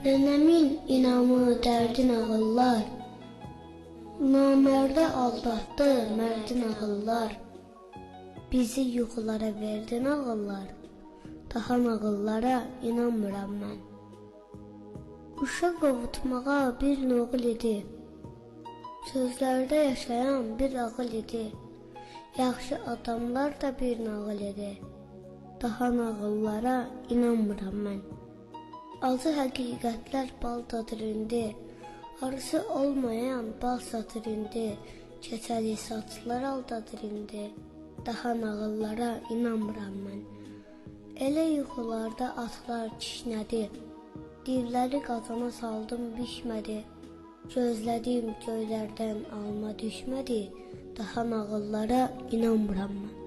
Nənəmin inamı, dərdin ağıllar, namərdə aldatdı mərdin ağıllar. Bizi yuxulara verdin ağıllar, daha nağıllara inanmıram mən. Uşaq ovutmağa bir nağıl idi, sözlərdə yaşayan bir ağıl idi. Yaxşı adamlar da bir nağıl idi, daha nağıllara inanmıram mən. Acı həqiqətlər bal dadır indi, arısı olmayan bal satır indi. Keçəli saçlar aldadır indi, daha nağıllara inanmıram mən. Elə yuxularda atlar kişnədi, divləri qazana saldım bişmədi. Gözlədim göylərdən alma düşmədi, daha nağıllara inanmıram mən.